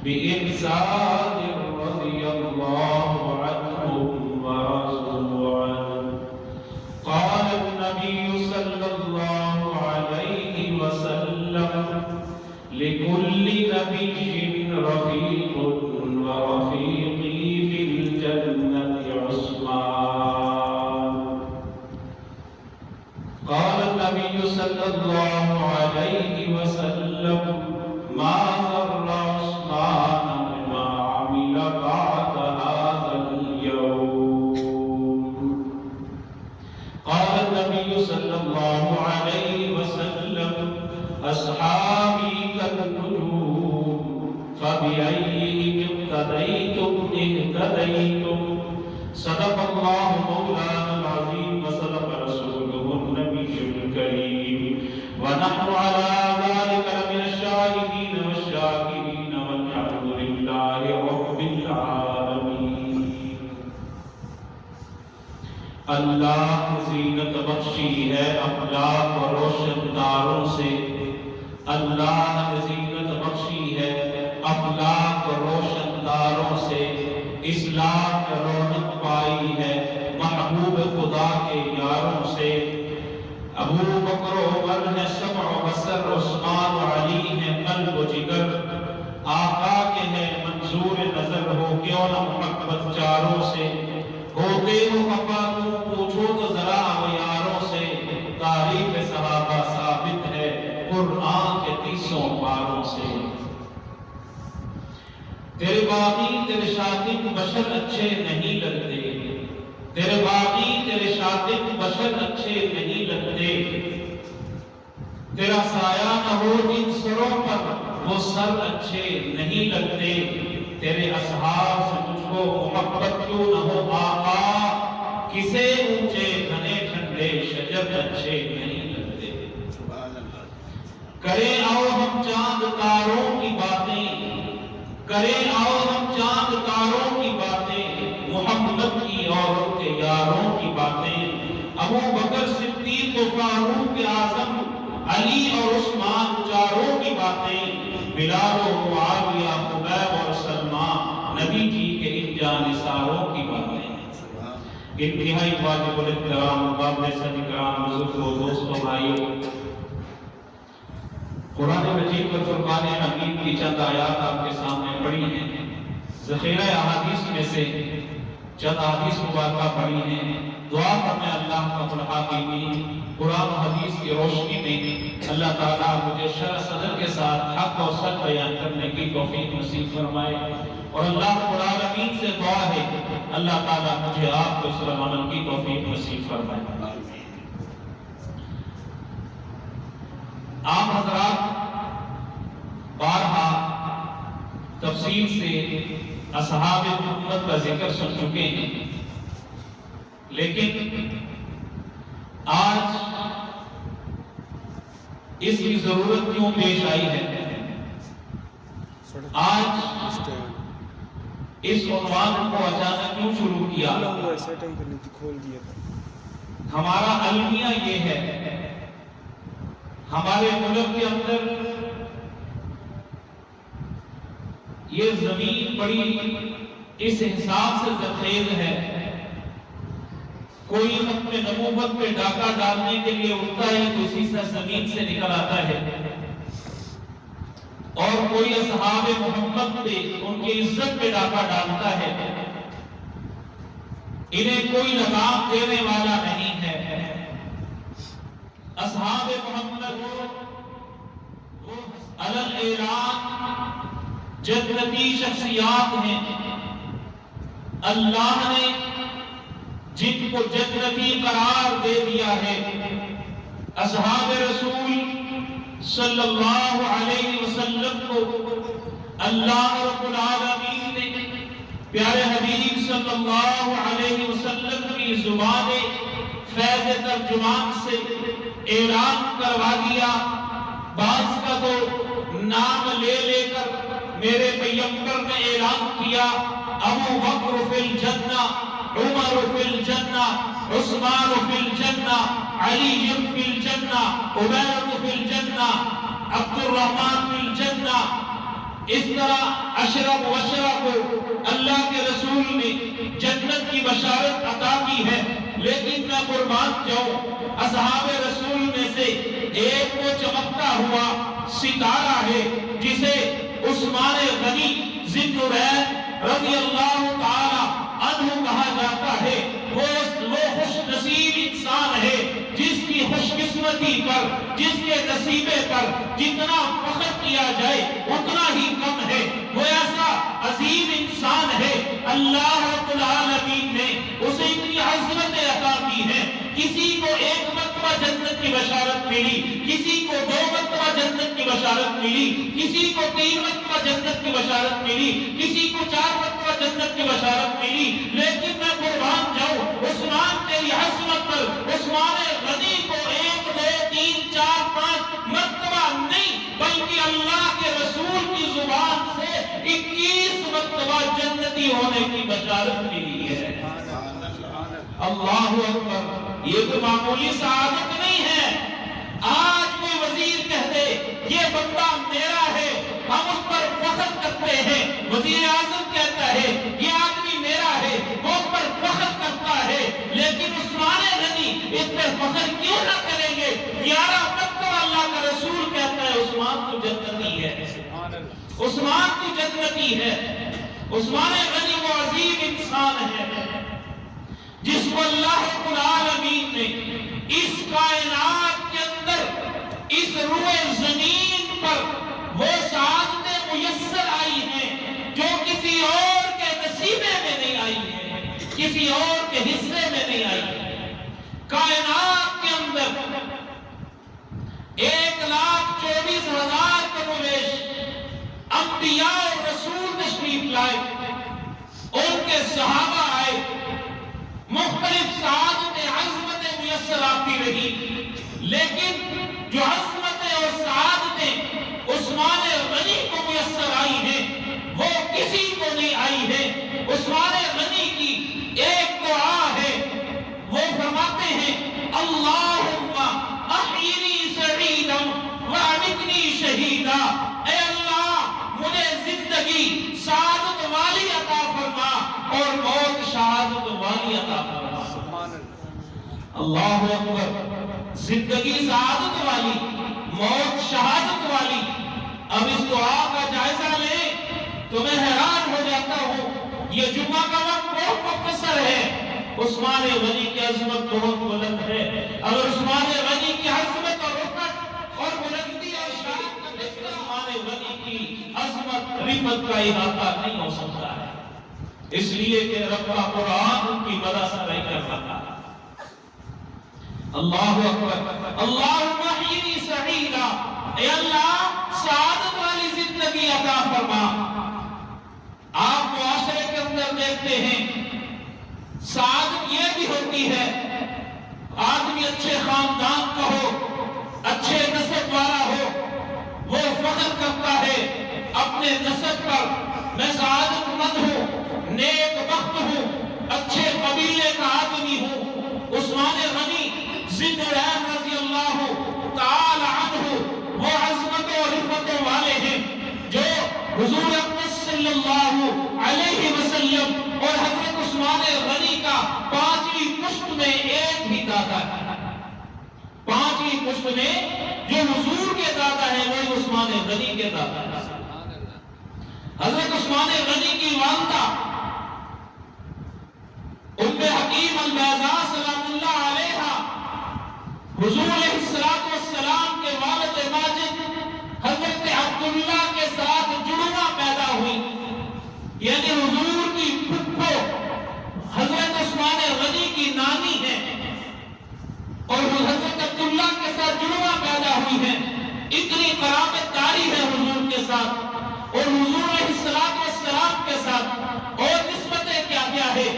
بإحسان رضي الله عنهم ورضوا عنه. قال النبي صلى الله عليه وسلم: لكل نبي رفيق ورفيقي في الجنة عثمان. قال النبي صلى الله عليه وسلم: ما ضر عثمان بما عمل بعد هذا اليوم. قال النبي صلى الله عليه وسلم: أصحابي كالنجوم فبأيهم اقتديتم اهتديتم. صدق الله مولانا العظيم وصدق رسوله النبي الكريم، ونحن على ذلك لمن الشاهدين والشاكرين والحمد لله رب العالمين. اللہ زینت بخشی ہے افلاک و روشن تاروں سے. اللہ نے زینت بخشی ہے افلاک و روشن تاروں سے. اسلام نے رونق پائی ہے محبوب خدا کے یاروں سے. ابو بکر و عمر ہے سمع و بصر، عثمان و علی ہے قلب و جگر. آقا کے ہے منظور نظر، ہو کیوں نہ محبت چاروں سے. ہوتے ہو خفا تو پوچھو تو ذرا وہ یاروں سے. تعریف صحابہ ثابت ہے قرآن کے 30 پاروں سے. تیرے باقی تیرے شاطب بشر اچھے نہیں لگتے. تیرے باقی تیرے شاطب بشر اچھے نہیں لگتے. تیرا سایہ نہ ہو جن سروں پر وہ سر اچھے نہیں لگتے. تیرے اصحاب سے تجھ کو محبت کیوں نہ ہو آقا، کسے اونچے گھنے ٹھنڈے شجر اچھے نہیں لگتے. کریں آؤ ہم چاند تاروں کی باتیں، کریں آؤ ہم چاند تاروں کی باتیں، محمد کی اور ان کے یاروں کی باتیں. ابو بکر صدیق و فاروق اعظم، علی اور عثمان چاروں کی باتیں. بلال و معاویہ، خبیب اور سلمان، نبی جی کے ان جانثاروں کی باتیں. انتہائی واجب الاحترام مقابلے سے اکرام بزرگوں، دوستوں، بھائیوں، قرآن مجید پر فرقان حمید کی چند آیات آپ کے سامنے پڑھی ہیں. ذخیرہ احادیث میں سے چند احادیث مبارکہ پڑھی ہیں. دعا فرمائیں اللہ کا الحاکمین قرآن و حدیث کی روشنی میں اللہ تعالیٰ مجھے شرح صدر کے ساتھ حق اور سچ بیان کرنے کی توفیق نصیب فرمائے. اور اللہ رب العالمین سے دعا ہے اللہ تعالیٰ مجھے آپ کو اس پر عمل کی توفیق نصیب فرمائے. آپ حضرات بارہا تفصیل سے اصحاب محمد کا ذکر سن چکے ہیں، لیکن آج اس کی ضرورت کیوں پیش آئی ہے؟ آج اس عنوان کو اچانک کیوں شروع کیا؟ ہمارا المیہ یہ ہے، ہمارے ملک کے اندر یہ زمین بڑی اس حساب سے زرخیز ہے، کوئی اپنے نبوت پہ ڈاکہ ڈالنے کے لیے اٹھتا ہے تو اسی سے زمین سے نکل آتا ہے، اور کوئی اصحاب محمد پہ ان کی عزت پہ ڈاکہ ڈالتا ہے. انہیں کوئی لگام دینے والا نہیں ہے. اصحاب محمد وہ علل اعلان جنتی شخصیات ہیں. اللہ نے جن کو جنتی قرار دے دیا ہے. اصحاب رسول صلی اللہ علیہ وسلم کو اللہ رب العالمین نے پیارے حبیب صلی اللہ علیہ وسلم کی زبان فیض ترجمان سے اعلان کروا دیا. بعض کا تو نام لے لے کر میرے پیغمبر نے اعلان کیا، ابو بکر فی الجنہ، عمر فی الجنہ، عثمان فی الجنہ، علی فی الجنہ، عبید فی الجنہ، عبد الرحمن فی الجنہ. اس طرح عشرہ مبشرہ کو اللہ کے رسول نے جنت کی بشارت عطا کی ہے، لیکن میں قربان جاؤں اصحاب رسول میں سے ایک وہ چمکتا ہوا ستارہ ہے جسے عثمان غنی ذی النورین رضی اللہ تعالی عنہ کہا جاتا ہے۔ وہ خوش نصیب انسان ہے جس کی خوش قسمتی پر، جس کے نصیبے پر جتنا فخر کیا جائے اتنا ہی کم ہے۔ وہ ایسا عظیم انسان ہے، اللہ رب العالمین نے اسے اتنی عظمتیں عطا کی ہیں۔ کسی کو ایک مرتبہ جنت کی بشارت ملی، کسی کو 2 مرتبہ جنت کی بشارت ملی، کسی کو 3 مرتبہ جنت کی بشارت ملی، کسی کو 4 مرتبہ جنت کی بشارت ملی۔ لیکن میں قربان جاؤں عثمان تیری عظمت پر، عثمان غنی کو 1 2 3 4 5 مرتبہ نہیں بلکہ اللہ کے رسول کی زبان سے 21 مرتبہ جنتی ہونے کی بشارت ملی ہے۔ اللہ اکبر، یہ تو معمولی سعادت نہیں ہے۔ آج کوئی وزیر کہہ دے یہ بندہ میرا ہے، ہم اس پر فخر کرتے ہیں۔ وزیر اعظم کہتا ہے یہ آدمی میرا ہے، وہ اس پر فخر کرتا ہے۔ لیکن عثمان غنی اس پر فخر کیوں نہ کریں گے؟ 11 مرتبہ اللہ کا رسول کہتا ہے عثمان تو جنتی ہے، عثمان تو جنتی ہے۔ عثمان غنی وہ عظیم انسان ہے جس کو اللہ رب العالمین نے اس کائنات کے اندر، اس روئے زمین پر وہ سعادتیں میسر آئی ہیں جو کسی اور کے نصیبے میں نہیں آئی ہیں، کسی اور کے حصے میں نہیں آئی ہیں۔ کائنات کے اندر 1,24,000 کمویش انبیاء اور رسول تشریف لائے، ان کے صحابہ آئے، مختلف سعادتیں عظمتیں میسر آتی رہی، لیکن جو عظمتیں اور سعادتیں عثمان غنی کو میسر آئی ہیں وہ کسی کو نہیں آئی ہیں۔ عثمان غنی کی ایک دعا ہے، وہ فرماتے ہیں اللہم احیینی سعیدا وامتنی شہیدا، اے اللہ مجھے زندگی سعادت والی عطا فرما اور موت شہادت والی عطا فرما۔ اللہ اکبر، زندگی سعادت والی، موت شہادت والی۔ اب اس دعا کا جائزہ لیں تو میں حیران ہو جاتا ہوں، یہ جمعہ کا وقت بہت مختصر ہے، عثمان غنی کی عظمت بہت بلند ہے۔ اگر عثمان غنی کی عظمت اور رفعت اور بلندی اور شان کا ذکر، عثمان غنی کی عظمت رفعت کا احاطہ نہیں ہو سکتا ہے، اس لیے کہ رب کا قرآن ان کی مدح سے نہیں کر سکتا۔ اللہ اکبر، اللہم احیینی سعیدا، اے اللہ سعادت والی زندگی عطا فرما۔ آپ معاشرے کے اندر دیکھتے ہیں سعادت یہ بھی ہوتی ہے آدمی اچھے خاندان کا ہو، اچھے نسب والا ہو، وہ فخر کرتا ہے اپنے نسب پر، میں سعادت مند ہوں، نیک بخت ہوں، اچھے قبیلے کا آدمی ہوں۔ عثمان غنی ذی النورین رضی اللہ تعالی عنہ وہ عظمت و رفعت والے ہیں جو حضور اقدس صلی اللہ علیہ وسلم اور حضرت عثمان غنی کا 5ویں پشت میں ایک ہی دادا ہے۔ 5ویں پشت میں جو حضور کے دادا ہے وہ عثمان غنی کے دادا ہے۔ حضرت عثمان غنی کی والدہ ام حکیم البیضاء سلام اللہ علیہا حضور علیہ السلام کے والد ماجد حضرت عبداللہ کے ساتھ جڑواں پیدا ہوئی، یعنی حضور کی پھپھو حضرت عثمان غنی کی نانی ہے اور حضرت عبداللہ کے ساتھ جڑواں پیدا ہوئی ہے۔ اتنی قرابت داری ہے حضور کے ساتھ اور حضور علیہ السلام کے ساتھ، اور نسبتیں کیا کیا ہے،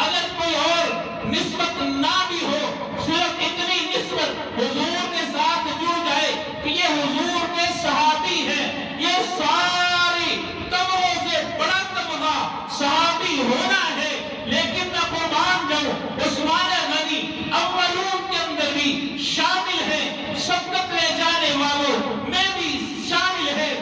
اگر کوئی اور نسبت نہ بھی ہو، صرف اتنی نسبت حضور کے ساتھ جڑ جائے کہ یہ حضور کے صحابی ہیں، یہ ساری تمغوں سے بڑا تمغہ صحابی ہونا ہے۔ لیکن میں قربان جاؤں عثمان غنی اولون کے اندر بھی شامل ہے، سبقت لے جانے والوں میں بھی شامل ہے،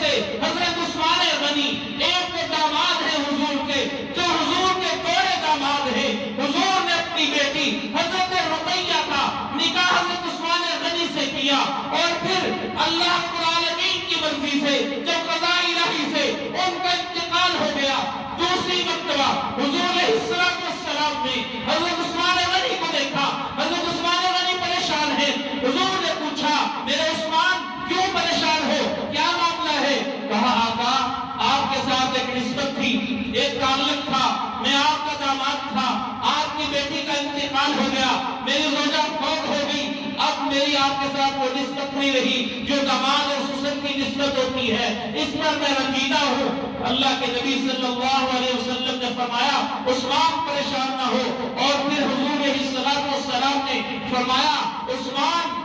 سے حضرت عثمان غنی ایک تو داماد ہیں حضور کے، جو حضور کے بڑے داماد ہیں، حضور نے اپنی بیٹی حضرت رقیہ کا نکاح حضرت عثمان غنی سے کیا، اور پھر اللہ رب العالمین کی مرضی سے جب قضاء الہی سے ان کا انتقال ہو گیا، دوسری مرتبہ حضور علیہ السلام نے حضرت عثمان غنی کو دیکھا، حضرت عثمان غنی پریشان ہے، حضور نے پوچھا میرے عثمان کیوں پریشان ہو، کیا معاملہ ہے؟ کہا آقا آپ کے ساتھ ایک نسبت تھی، ایک تعلق تھا، میں آپ کا داماد تھا، آپ کی بیٹی کا انتقال ہو گیا، میری زوجہ فوت ہو گئی، اب میری آپ کے ساتھ وہ نسبت نہیں رہی جو داماد اور سسر کی نسبت ہوتی ہے، اس پر میں رنجیدہ ہوں۔ اللہ کے نبی صلی اللہ علیہ وسلم نے فرمایا عثمان پریشان نہ ہو، اور پھر حضور علیہ السلام نے فرمایا عثمان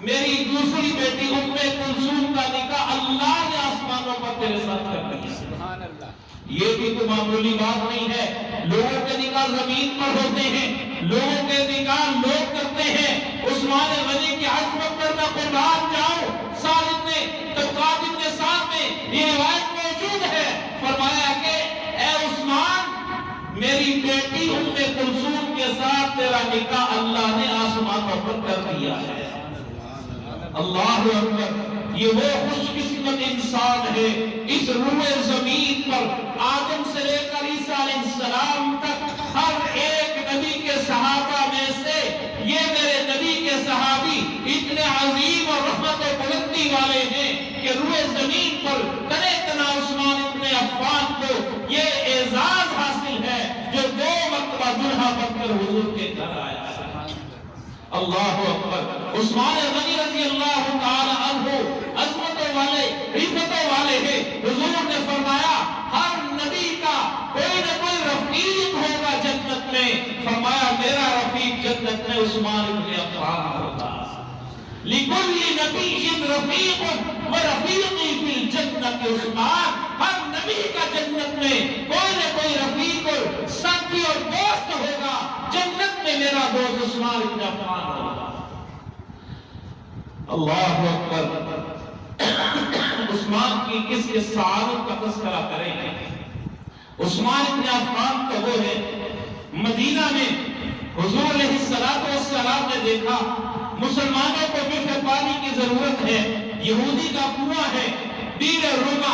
میری دوسری بیٹی ام کلثوم کا نکاح اللہ نے آسمانوں پر تیرے ساتھ کر دیا۔ سبحان اللہ۔ یہ بھی تو معمولی بات نہیں ہے، لوگوں کے نکاح زمین پر ہوتے ہیں، لوگوں کے نکاح لوگ کرتے ہیں، عثمان غنی کی عظمت پر میں قربان جاؤں۔ سالم نے طبقات ابن سعد میں یہ روایت موجود ہے، فرمایا کہ اے عثمان میری بیٹی ام کلثوم کے ساتھ تیرا نکاح اللہ نے آسمانوں پر کر دیا ہے۔ اللہ اکبر، یہ وہ خوش قسمت انسان ہے اس روئے زمین پر آدم سے لے کر عیسیٰ علیہ السلام تک ہر ایک نبی کے صحابہ میں سے یہ میرے نبی کے صحابی اتنے عظیم اور رحمت و بلندی والے ہیں کہ روئے زمین پر تنے تنا عثمان ابن عفان کو یہ اعزاز حاصل ہے جو 2 مرتبہ دلہا بن کر حضور کے گھر آیا ہے۔ اللہ اکبر، عثمان غنی رضی اللہ تعالی عنہ عظمتوں والے عزتوں والے ہیں۔ حضور نے فرمایا ہر نبی کا کوئی نہ کوئی رفیق ہوگا جنت میں، فرمایا میرا رفیق جنت میں عثمان ابن عفان ہوگا۔ لِكُلِّ نَبِيٍّ رَفِيقٌ وَرَفِيقِي فِي الْجَنَّةِ عثمان، ہر نبی کا جنت میں کوئی نہ کوئی رفیق اور ساتھی اور دوست ہوگا، جنت میں میرا دوست عثمان ابن عفان ہوگا۔ اللہ اکبر، عثمان کی کس سعادت کا تذکرہ کریں گے؟ عثمان ابن عفان تو وہ ہے مدینہ میں حضور علیہ السلام نے دیکھا مسلمانوں کو بفر پانی کی ضرورت ہے، یہودی کا کنواں ہے بیر روما،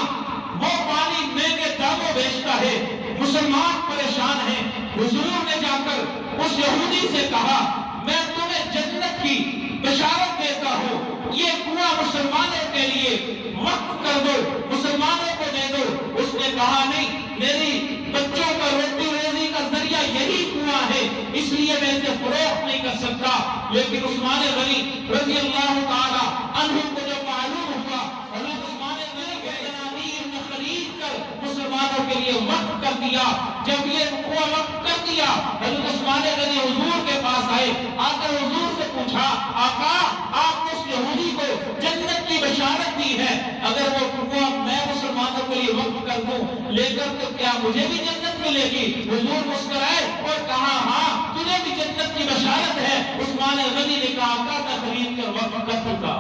وہ پانی مہنگے داموں بیچتا ہے، مسلمان پریشان ہیں۔ حضور نے جا کر اس یہودی سے کہا میں تمہیں جنت کی بشارت دیتا ہوں، یہ کنواں مسلمانوں کے لیے وقف کر دو، مسلمانوں کو دے دو۔ اس نے کہا نہیں، میری بچوں کا روٹی روزی کا ذریعہ یہی کنواں ہے، اس لیے میں اسے فروخت نہیں کر سکتا۔ لیکن عثمان غنی رضی اللہ تعالی عنہ کو جب معلوم ہوا، حضرت عثمان غنی کے دنانیر نے خرید کر مسلمانوں کے لیے وقف کر دیا۔ جب یہ کنواں وقف کر دیا، حضرت عثمان غنی حضور کے پاس آئے، آ کر حضور سے پوچھا آقا آپ نے اس یہودی کو جنت کی بشارت دی ہے، اگر وہ کنواں میں مسلمانوں کے لیے وقف کر دوں لے کر تو کیا مجھے بھی جنت ملے گی؟ حضور مسکرائے اور کہا ہاں تجھے بھی جنت کی بشارت ہے۔ عثمان غنی نے کہا آقا میں خرید کر وقف کر چکا۔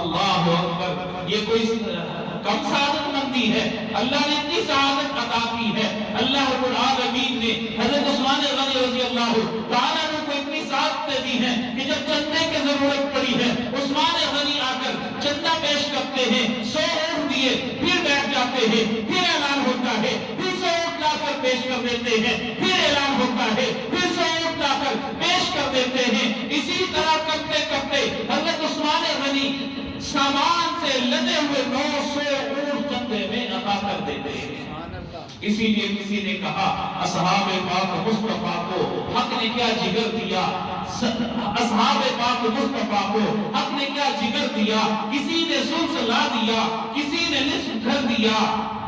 اللہ اکبر، یہ کوئی کم سعادت مندی ہے، اللہ نے اتنی سعادت عطا کی ہے۔ اللہ رب العالمین نے حضرت عثمان غنی رضی اللہ تعالیٰ عنہ کو اتنی سعادتیں دی ہیں کہ جب چندے کی ضرورت پڑی ہے عثمان غنی آ کر چندہ پیش کرتے ہیں، 100 اونٹ دیے، پھر بیٹھ جاتے ہیں، پھر اعلان ہوتا ہے، پھر 100 اونٹ لا کر پیش کر دیتے ہیں، پھر اعلان ہوتا ہے، پھر 100 اونٹ لا کر پیش کر دیتے ہیں۔ اسی طرح کرتے کرتے حضرت عثمان غنی سامان سے لدے ہوئے 900 اونٹ چندے میں عطا کر دیتے ہیں۔ اسی لیے کسی نے کہا اصحاب پاک مصطفیٰ کو حق نے کیا جگر دیا، اصحاب پاک مصطفیٰ کو حق نے کیا جگر دیا، کسی نے سلس لا دیا، کسی نے نصف گھر دیا۔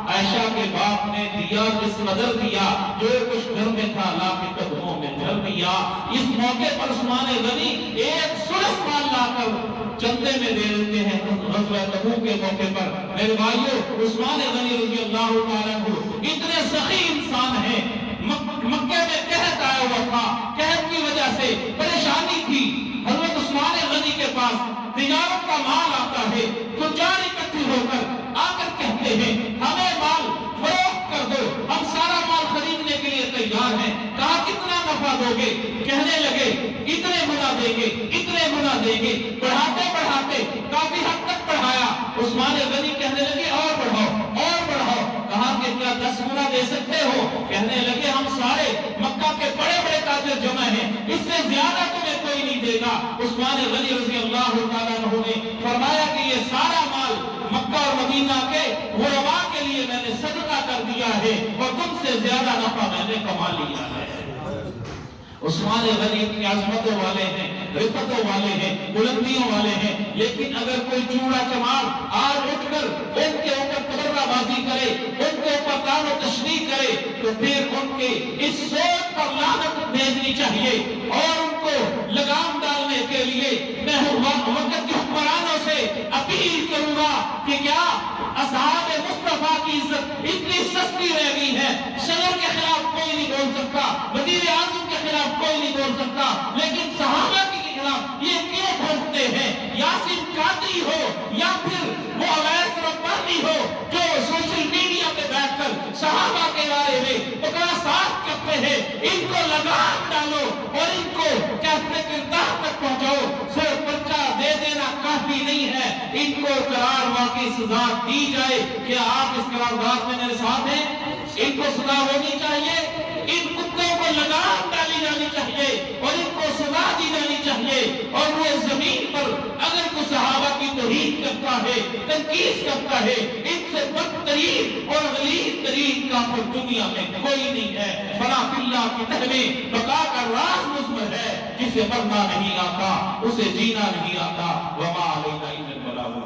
عائشہ کے باپ نے دیا جس قدر دیا، جو کچھ گھر میں تھا لا کے قدموں میں دھر دیا۔ اس موقع پر عثمان غنی ایک سلس مال لا کر چندے میں دے دیتے ہیں۔ غزوہ تبوک کے موقع پر میرے بھائیو عثمان غنی رضی اللہ تعالیٰ عنہ اتنے سخی انسان ہیں، مکے میں قحط آیا ہوا تھا، قحط کی وجہ سے پریشانی تھی، حضرت عثمان غنی کے پاس تجارت کا مال آتا ہے، تجار اکٹھے ہو کر گے، کہنے لگے اتنے گنا دیں گے، اتنے گنا دیں گے، بڑھاتے بڑھاتے کافی حد تک بڑھایا۔ عثمان غنی کہنے لگے اور بڑھاؤ اور بڑھاؤ۔ کہا کہ کیا 10 گنا دے سکتے ہو؟ کہنے لگے ہم سارے مکہ کے بڑے بڑے تاجر جمع ہیں، اس سے زیادہ تمہیں کوئی نہیں دے گا۔ عثمان غنی رضی اللہ تعالیٰ عنہ نے فرمایا کہ یہ سارا مال مکہ اور مدینہ کے غرباء کے لیے میں نے صدقہ کر دیا ہے اور تم سے زیادہ نفع میں نے کما لیا ہے۔ عثمان غنی اتنی عظمتوں والے ہیں، رفتوں والے ہیں، بلندیوں والے ہیں، لیکن اگر کوئی چوڑا چمار آج اٹھ کر ان کے اوپر تبرہ بازی کرے، ان کے اوپر طعن و تشنیع کرے، تو پھر ان کے اس سوچ پر لعنت بھیجنی چاہیے اور ان کو لگام ڈالنے کے لیے میں وقت کے حکمرانوں سے اپیل کروں گا کہ کیا اصحاب مصطفیٰ کی عزت اتنی سستی رہ گئی ہے؟ شجر کے خلاف کوئی نہیں بول سکتا، وزیر اعظم کے خلاف کوئی نہیں بول سکتا، لیکن صحابہ کے خلاف یہ کیوں بھونکتے ہیں؟ یاسین قادری ہو یا پھر وہ اویس ربانی ہو جو سوشل میڈیا پہ بیٹھ کر صحابہ کے بارے میں اتنا صاف کرتے ہیں، ان کو لگام ڈالو اور ان کو کیسے کردار تک پہنچاؤ۔ صرف پرچہ دے دینا کافی نہیں ہے، ان کو قرار واقعی سزا دی جائے۔ کیا آپ اس قرارداد میں میرے ساتھ ہیں؟ ان کو سزا ہونی چاہیے، ان کتوں کو لگام ڈالی جانی چاہیے اور ان کو سزا دی جانی چاہیے۔ اور وہ زمین پر اگر کوئی صحابہ کی توہین کرتا ہے، تنقید کرتا ہے، ان سے بدترین اور غلیظ ترین کافر دنیا میں کوئی نہیں ہے۔ فلا فی اللہ کی تہ میں بقا کا راز مضمر ہے، جسے مرنا نہیں آتا اسے جینا نہیں آتا۔ وما علینا الا البلاغ۔